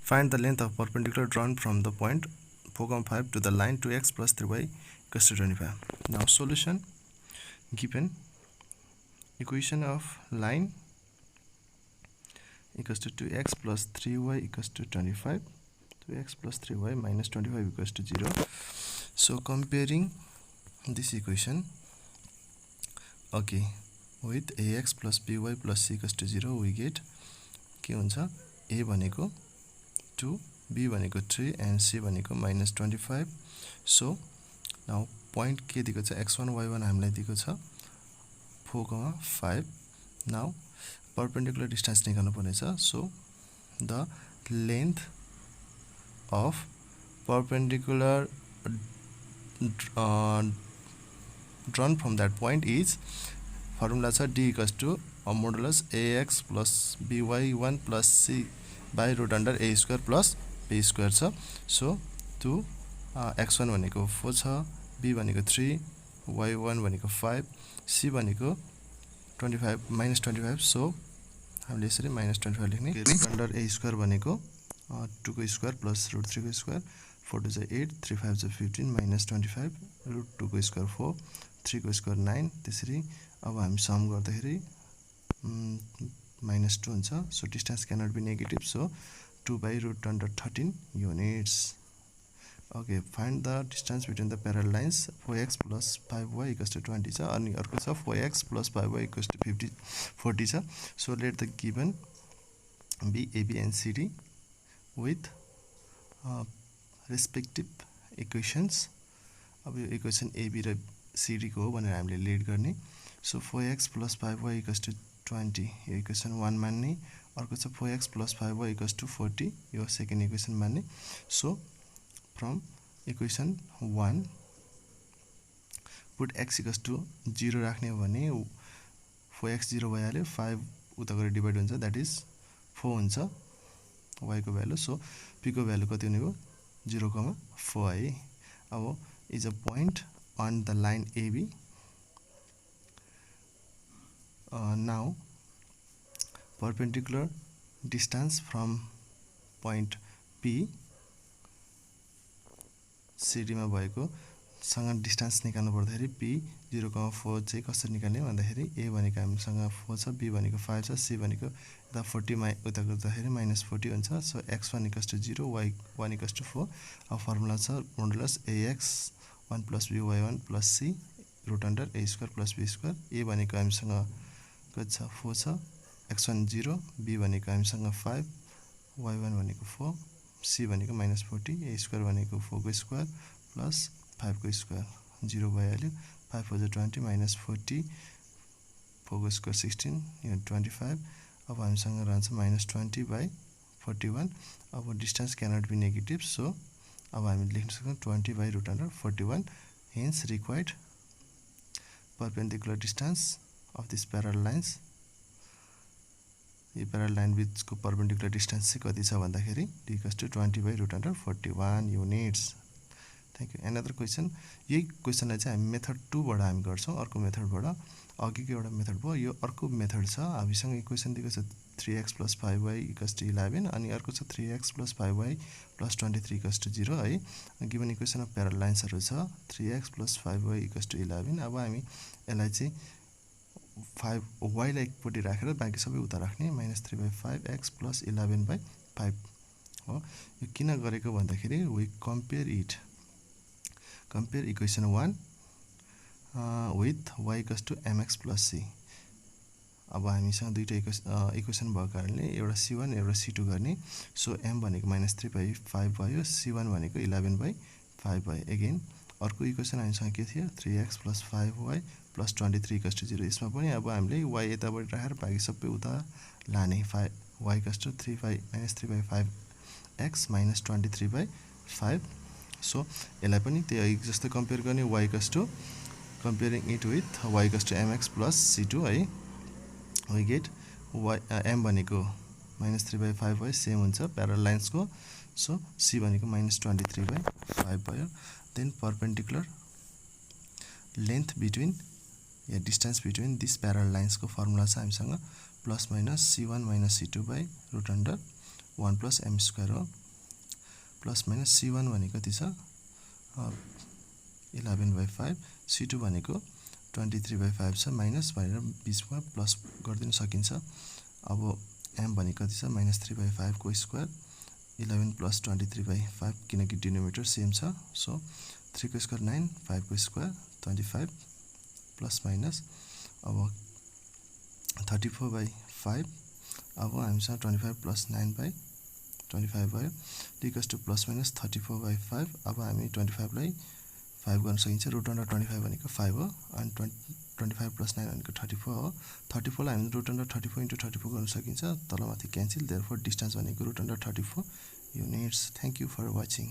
Find the length of perpendicular drawn from the point 4,5 to the line 2x plus 3y equals to 25. Now solution: given equation of line equals to 2x plus 3y equals to 25, 2x plus 3y minus 25 equals to 0. So comparing this equation, okay, with ax plus by plus c equals to 0, we get के हुन्छ, a भनेको 2, b भनेको 3 and c भनेको minus 25. So now point के दिएको छ, x1 y1 हामीलाई दिएको छ 4,5. now perpendicular distance निकाल्नु पर्नेछ. So the length of perpendicular drawn from that point is, formula छ d equals to modulus ax plus by1 plus c by root under a square plus b square छ. So to x1 भनेको 4 छ, b भनेको 3, y1 भनेको 5, c भनेको 25 minus 25. So हामीले यसरी minus 25 लेख्ने. root under a square भनेको 2 को स्क्वायर प्लस root 3 को स्क्वायर, 4 to 8, 3 5 15 minus 25, root 2 को स्क्वायर 4, 3 को स्क्वायर 9. त्यसरी अब हामी सम गर्दाखेरि minus 2 हुन्छ. So distance cannot be negative, so 2 by root under 13 units. Okay, find the distance between the parallel lines 4x plus 5y equals to 20 छ, अनि अर्को छ 4x plus 5y equals to 40 छ. So let the given be AB and CD with respective equations. अब यो equation AB र CD को हो भनेर हामीले लेट गर्ने. So 4x plus 5y equals to 20, यो इक्वेसन 1 मान्ने. अर्को छ 4x plus 5y equals to 40, यो सेकेन्ड इक्वेसन मान्ने. So from equation 1 put x equals to 0 राख्ने हो भने 4x 0 भइहाल्यो, 5 उता गएर डिभाइड हुन्छ, that is 4 हुन्छ y को भ्यालु. सो p को भ्यालु कति हुने हो, 0,4 है. अब is a point on the line AB. Now perpendicular distance from point P CD मा भएको सँग डिस्टेन्स निकाल्नु पर्दाखेरि p 0,4 चाहिँ कसरी निकाल्ने भन्दाखेरि a भनेको हामीसँग 4 छ, b भनेको 5 छ, c भनेको यता 40 उता गर्दाखेरि -40 हुन्छ. So x1 = 0, y1 = 4. अब फर्मुला छ modulus ax 1 + by1 + c root under a square plus b square. a भनेको हामीसँग कति छ, 4 छ, x1 0, b भनेको हामीसँग 5, y1 भनेको 4, c भनेको -40, a square भनेको 4 को स्क्वायर प्लस 5 को स्क्वायर, 0 भइहाल्यो. 5 × 20 -40, 4 को स्क्वायर 16, यो 25. अब हामीसँग रहन्छ -20/41. अब distance cannot be negative, so अब हामी लेख्न सक्छौँ 20/√41. Hence required perpendicular distance of this parallel lines. यो प्यारल लाइन बिचको परपेन्डिकुलर डिस्टेन्स चाहिँ कति छ भन्दाखेरि d = 20/√41 units. Thank you. Another question. यही क्वेसनलाई चाहिँ हामी मेथड 2 बाट हामी गर्छौँ. अर्को मेथडबाट, अघिको एउटा मेथड भयो, यो अर्को मेथड छ. हामीसँग इक्वेसन दिएको छ 3x + 5y = 11, अनि अर्को छ 3x + 5y + 23 = 0 है. गिभन इक्वेसन अफ प्यारल लाइन्सहरू छ 3x + 5y = 11. अब हामी यसलाई चाहिँ 5y लाई एकपट्टि राखेर बाँकी सबै उता राख्ने. -3/5x + 11/5 हो. यो किन गरेको भन्दाखेरि we compare equation 1 with y = mx + c. अब हामीसँग दुईटा इक्वेसन भएको कारणले एउटा c1 एउटा c2 गर्ने. सो m भनेको -3/5 भयो, c1 भनेको 11/5 भयो. अगेन अर्को इक्वेसन हामीसँग के थियो, 3x + 5y + 23 = 0. यसमा पनि अब हामीले y यताबाट राखेर बाँकी सबै उता लाने. y = 3/5x - 23/5. सो यसलाई पनि त्यही जस्तो कम्पेयर गर्ने. y = comparing it with y = mx + c2 है. we get m भनेको -3/5 भयो, सेम हुन्छ प्यारल लाइन्सको. सो c भनेको -23/5 भयो. देन परपेन्डिकुलर लेन्थ बिट्विन या डिस्टेन्स बिट्विन दिस प्यारल लाइन्सको फर्मुला छ हामीसँग +- c1 - c2/√1 1 plus m square हो प्लस माइनस c1 भनेको कति छ 11/5 c2 भनेको 23/5 छ माइनस भनेर बीचमा प्लस गरिदिन सकिन्छ अब m भनेको कति छ -3/5 को स्क्वायर 11 प्लस 23/5 किनकि डिनोमिनेटर सेम छ सो 3 को स्क्वायर 9 5 को स्क्वायर 25 प्लस माइनस अब 34/5 अब हामीसँग 25 प्लस 9/25 भयो इक्वल्स टु प्लस माइनस 34/5 अब हामी 25 लाई 5 गर्न सकिन्छ रुट अन्डर 25 भनेको 5 हो अनि 25 प्लस 9 भनेको 34 हो 34 लाई हामी रुट अन्डर 34 इन्टु 34 गर्न सकिन्छ तलमाथि क्यान्सल देयरफोर डिस्टेन्स भनेको root under 34 units thank you for watching